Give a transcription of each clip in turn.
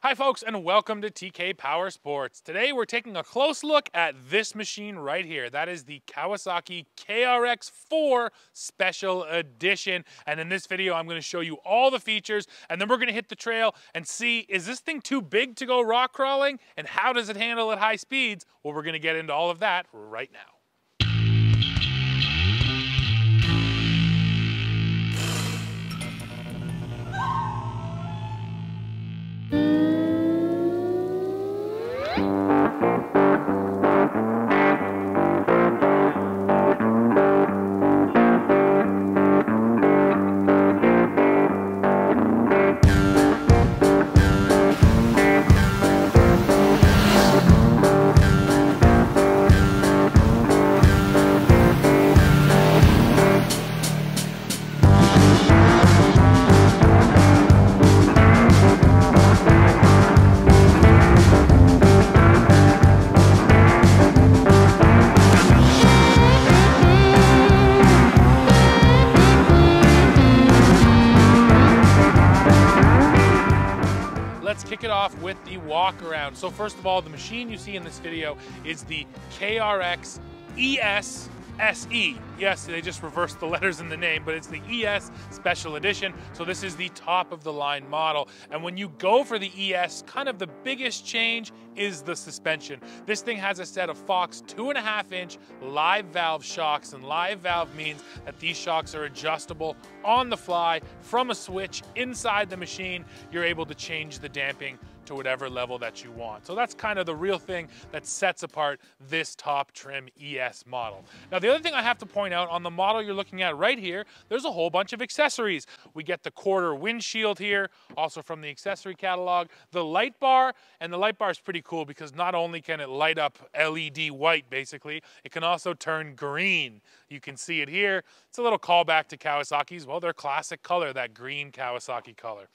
Hi folks, and welcome to TK Power Sports. Today we're taking a close look at this machine right here. That is the Kawasaki KRX4 Special Edition. And in this video, I'm going to show you all the features, and then we're going to hit the trail and see, is this thing too big to go rock crawling? And how does it handle at high speeds? Well, we're going to get into all of that right now. Let's kick it off with the Walkaround. So first of all, the machine you see in this video is the KRX ES SE. Yes, they just reversed the letters in the name, but it's the ES Special Edition. So this is the top of the line model. And when you go for the ES, kind of the biggest change is the suspension. This thing has a set of Fox 2.5-inch live valve shocks, and live valve means that these shocks are adjustable on the fly from a switch inside the machine. You're able to change the damping to whatever level that you want. So that's kind of the real thing that sets apart this top trim ES model. Now, the other thing I have to point out on the model you're looking at right here, there's a whole bunch of accessories. We get the quarter windshield here, also from the accessory catalog, the light bar, and the light bar is pretty cool because not only can it light up LED white, basically, it can also turn green. You can see it here. It's a little callback to Kawasaki's, well, their classic color, that green Kawasaki color.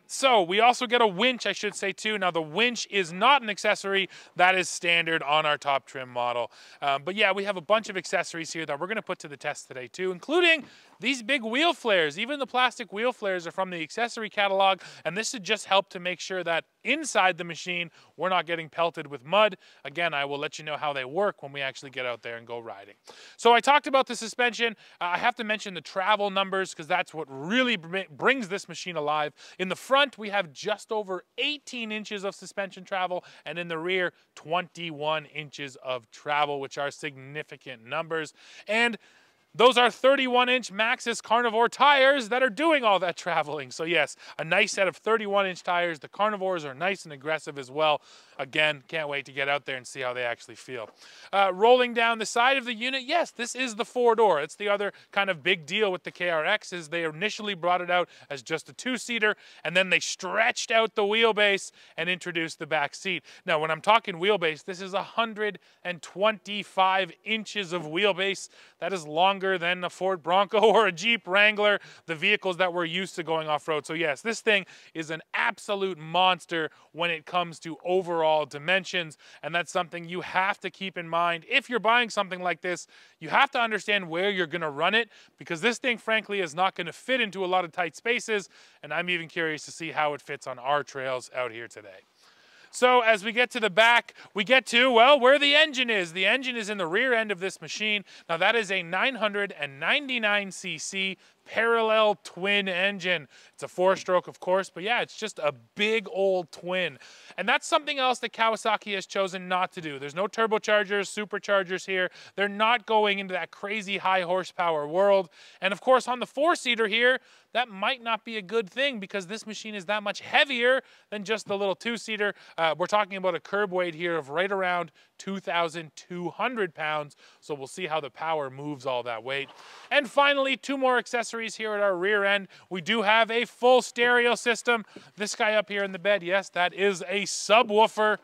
So we also get a winch, I should say too. Now the winch is not an accessory, that is standard on our top trim model. But yeah, we have a bunch of accessories here that we're gonna put to the test today too, including these big wheel flares. Even the plastic wheel flares are from the accessory catalog, and this should just help to make sure that inside the machine, we're not getting pelted with mud. Again, I will let you know how they work when we actually get out there and go riding. So I talked about the suspension. I have to mention the travel numbers because that's what really brings this machine alive. In the front, we have just over 18 inches of suspension travel, and in the rear, 21 inches of travel, which are significant numbers. And those are 31-inch Maxxis Carnivore tires that are doing all that traveling. So yes, a nice set of 31-inch tires. The Carnivores are nice and aggressive as well. Again, can't wait to get out there and see how they actually feel. Rolling down the side of the unit, yes, this is the four-door. It's the other kind of big deal with the KRX is they initially brought it out as just a two-seater, and then they stretched out the wheelbase and introduced the back seat. Now, when I'm talking wheelbase, this is 125 inches of wheelbase. That is longer than a Ford Bronco or a Jeep Wrangler, the vehicles that we're used to going off-road. So yes, this thing is an absolute monster when it comes to overall dimensions, and that's something you have to keep in mind. If you're buying something like this, you have to understand where you're going to run it, because this thing, frankly, is not going to fit into a lot of tight spaces, and I'm even curious to see how it fits on our trails out here today. So as we get to the back, we get to, well, where the engine is. The engine is in the rear end of this machine. Now that is a 999cc parallel twin engine. It's a four-stroke, of course, but yeah, it's just a big old twin. And that's something else that Kawasaki has chosen not to do. There's no turbochargers, superchargers here. They're not going into that crazy high horsepower world. And of course, on the four-seater here, that might not be a good thing because this machine is that much heavier than just the little two-seater. We're talking about a curb weight here of right around 2,200 pounds. So we'll see how the power moves all that weight. And finally, two more accessories here at our rear end. We do have a full stereo system. This guy up here in the bed, yes, that is a subwoofer.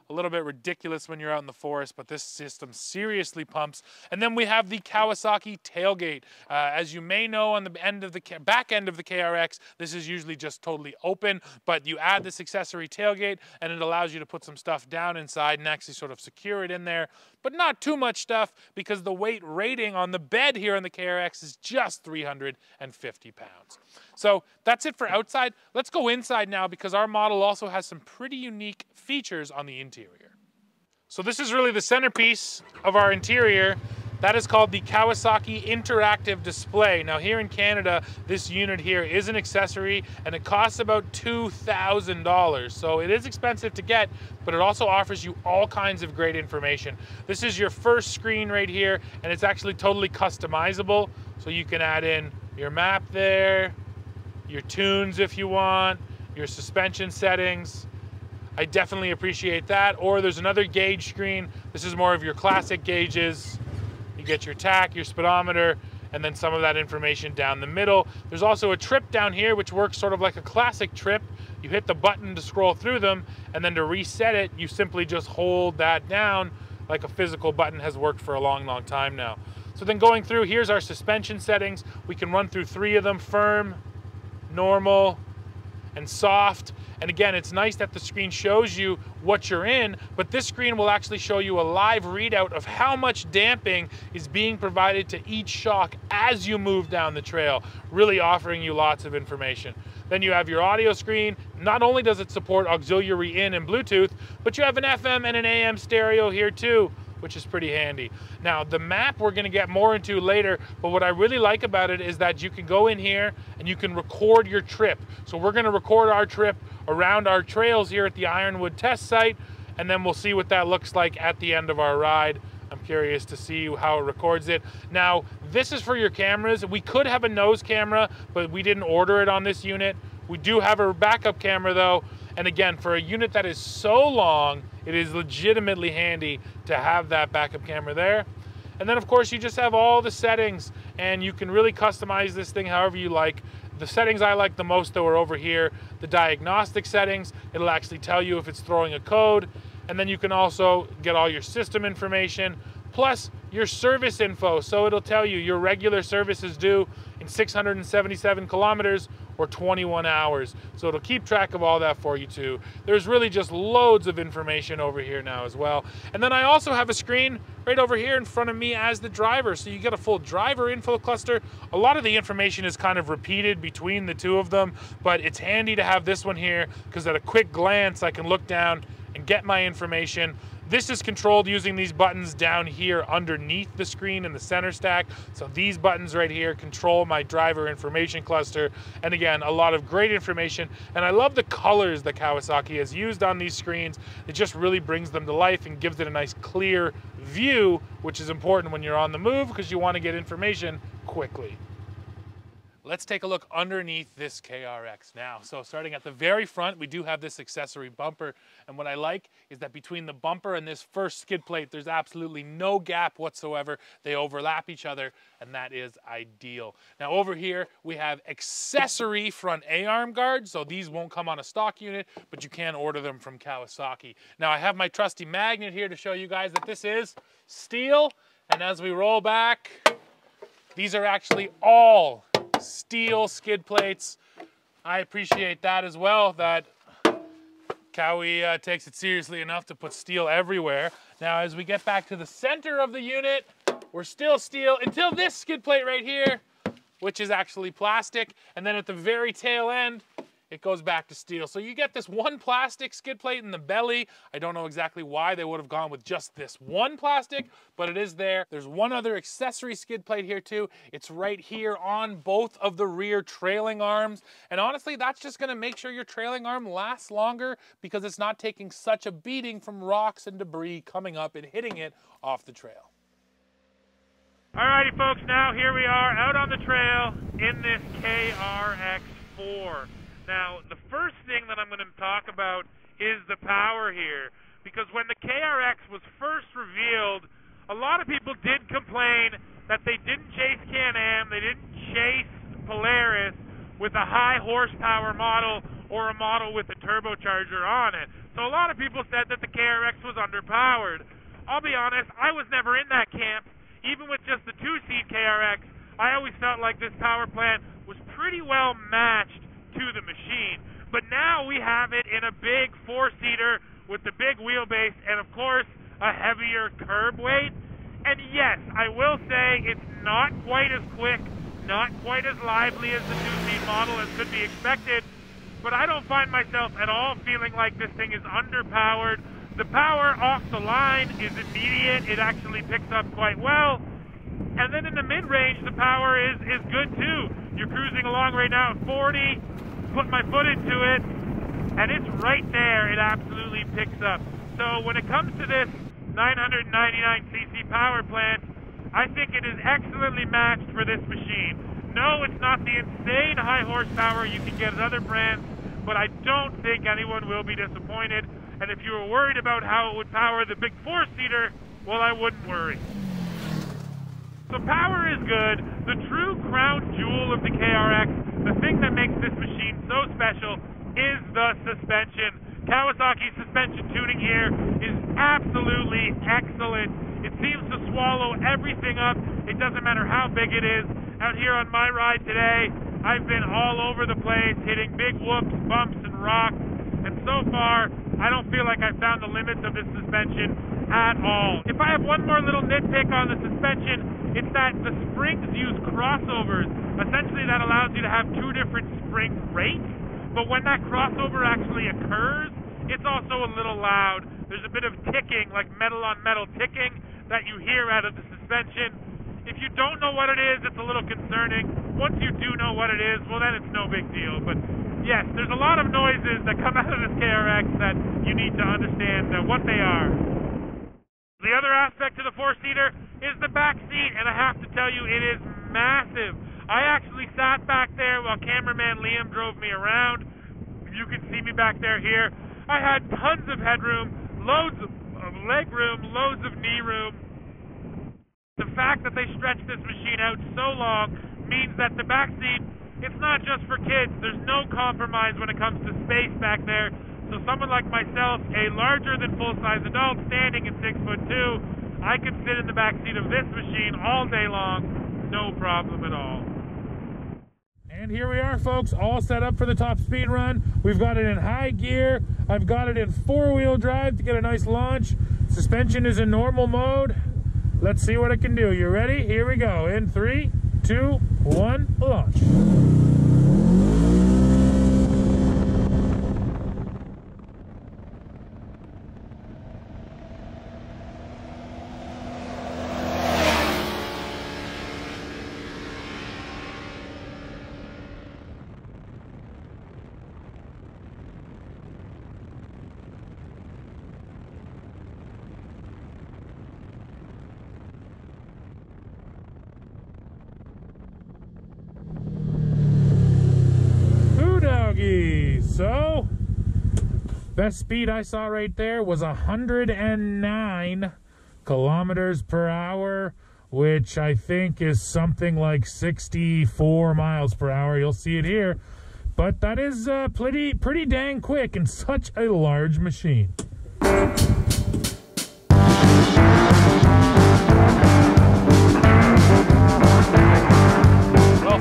A little bit ridiculous when you're out in the forest, but this system seriously pumps. And then we have the Kawasaki tailgate. As you may know, on the back end of the KRX, this is usually just totally open, but you add this accessory tailgate and it allows you to put some stuff down inside and actually sort of secure it in there, but not too much stuff because the weight rating on the bed here on the KRX is just 350 pounds. So that's it for outside. Let's go inside now because our model also has some pretty unique features on the interior. So this is really the centerpiece of our interior. That is called the Kawasaki Interactive Display. Now here in Canada, this unit here is an accessory and it costs about $2,000. So it is expensive to get, but it also offers you all kinds of great information. This is your first screen right here, and it's actually totally customizable. So you can add in your map there, your tunes if you want, your suspension settings. I definitely appreciate that. Or there's another gauge screen. This is more of your classic gauges. You get your tach, your speedometer, and then some of that information down the middle. There's also a trip down here, which works sort of like a classic trip. You hit the button to scroll through them, and then to reset it, you simply just hold that down like a physical button has worked for a long, long time now. So then going through, here's our suspension settings. We can run through 3 of them: firm, normal, and soft. And again, it's nice that the screen shows you what you're in, but this screen will actually show you a live readout of how much damping is being provided to each shock as you move down the trail, really offering you lots of information. Then you have your audio screen. Not only does it support auxiliary in and Bluetooth, but you have an FM and an AM stereo here too, which is pretty handy. Now, the map we're gonna get more into later, but what I really like about it is that you can go in here and you can record your trip. So we're gonna record our trip around our trails here at the Ironwood test site, and then we'll see what that looks like at the end of our ride. I'm curious to see how it records it. Now, this is for your cameras. We could have a nose camera, but we didn't order it on this unit. We do have a backup camera though, and again, for a unit that is so long, it is legitimately handy to have that backup camera there. And then of course you just have all the settings, and you can really customize this thing however you like. The settings I like the most though are over here, the diagnostic settings. It'll actually tell you if it's throwing a code, and then you can also get all your system information, plus your service info. So it'll tell you your regular service is due in 677 kilometers or 21 hours. So it'll keep track of all that for you too. There's really just loads of information over here now as well. And then I also have a screen right over here in front of me as the driver. So you get a full driver info cluster. A lot of the information is kind of repeated between the two of them, but it's handy to have this one here because at a quick glance, I can look down and get my information. This is controlled using these buttons down here underneath the screen in the center stack. So these buttons right here control my driver information cluster. And again, a lot of great information. And I love the colors that Kawasaki has used on these screens. It just really brings them to life and gives it a nice clear view, which is important when you're on the move because you want to get information quickly. Let's take a look underneath this KRX now. So starting at the very front, we do have this accessory bumper. And what I like is that between the bumper and this first skid plate, there's absolutely no gap whatsoever. They overlap each other, and that is ideal. Now over here, we have accessory front A-arm guards. So these won't come on a stock unit, but you can order them from Kawasaki. Now I have my trusty magnet here to show you guys that this is steel. And as we roll back, these are actually all steel skid plates. I appreciate that as well, that Kawi takes it seriously enough to put steel everywhere. Now as we get back to the center of the unit, we're still steel until this skid plate right here, which is actually plastic. And then at the very tail end, it goes back to steel. So you get this one plastic skid plate in the belly. I don't know exactly why they would have gone with just this one plastic, but it is there. There's one other accessory skid plate here too. It's right here on both of the rear trailing arms. And honestly, that's just gonna make sure your trailing arm lasts longer because it's not taking such a beating from rocks and debris coming up and hitting it off the trail. Alrighty folks, now here we are out on the trail in this KRX4. Now, the first thing that I'm going to talk about is the power here, because when the KRX was first revealed, a lot of people did complain that they didn't chase Can-Am, they didn't chase Polaris with a high horsepower model or a model with a turbocharger on it. So a lot of people said that the KRX was underpowered. I'll be honest, I was never in that camp. Even with just the two-seat KRX, I always felt like this power plant was pretty well matched to the machine. But now we have it in a big four-seater with the big wheelbase and of course a heavier curb weight. And yes, I will say it's not quite as quick not quite as lively as the two-seat model as could be expected, but I don't find myself at all feeling like this thing is underpowered. The power off the line is immediate. It actually picks up quite well. And then in the mid-range, the power is good too. You're cruising along right now at 40, put my foot into it, and it's right there. It absolutely picks up. So when it comes to this 999cc power plant, I think it is excellently matched for this machine. No, it's not the insane high horsepower you can get at other brands, but I don't think anyone will be disappointed. And if you were worried about how it would power the big four-seater, well, I wouldn't worry. So power is good. The true crown jewel of the KRX, the thing that makes this machine so special, is the suspension. Kawasaki's suspension tuning here is absolutely excellent. It seems to swallow everything up. It doesn't matter how big it is. Out here on my ride today, I've been all over the place, hitting big whoops, bumps, and rocks. And so far, I don't feel like I've found the limits of this suspension at all. If I have one more little nitpick on the suspension, it's that the springs use crossovers. Essentially, that allows you to have two different spring rates. But when that crossover actually occurs, it's also a little loud. There's a bit of ticking, like metal on metal ticking, that you hear out of the suspension. If you don't know what it is, it's a little concerning. Once you do know what it is, well, then it's no big deal. But yes, there's a lot of noises that come out of this KRX that you need to understand what they are. The other aspect of the four-seater is the back seat, and I have to tell you, it is massive. I actually sat back there while cameraman Liam drove me around. You can see me back there here. I had tons of headroom, loads of leg room, loads of knee room. The fact that they stretched this machine out so long means that the back seat, it's not just for kids. There's no compromise when it comes to space back there. So someone like myself, a larger than full-size adult standing at 6'2", I could sit in the back seat of this machine all day long, no problem at all. And here we are, folks, all set up for the top speed run. We've got it in high gear. I've got it in four-wheel drive to get a nice launch. Suspension is in normal mode. Let's see what it can do. You ready? Here we go. In 3, 2, 1, launch. So, best speed I saw right there was 109 kilometers per hour, which I think is something like 64 miles per hour. You'll see it here, but that is pretty dang quick in such a large machine.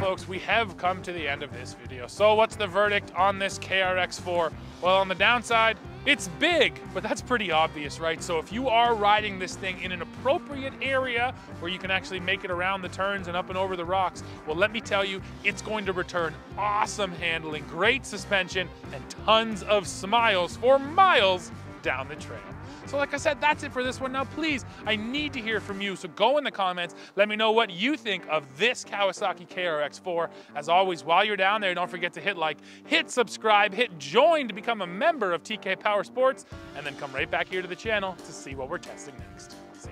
Folks, we have come to the end of this video. So what's the verdict on this KRX4? Well, on the downside, it's big, but that's pretty obvious, right? So if you are riding this thing in an appropriate area where you can actually make it around the turns and up and over the rocks, well, let me tell you, it's going to return awesome handling, great suspension, and tons of smiles for miles down the trail. So like I said, that's it for this one. Now, please, I need to hear from you. So go in the comments. Let me know what you think of this Kawasaki KRX4. As always, while you're down there, don't forget to hit like, hit subscribe, hit join to become a member of TK Power Sports, and then come right back here to the channel to see what we're testing next. See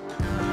ya.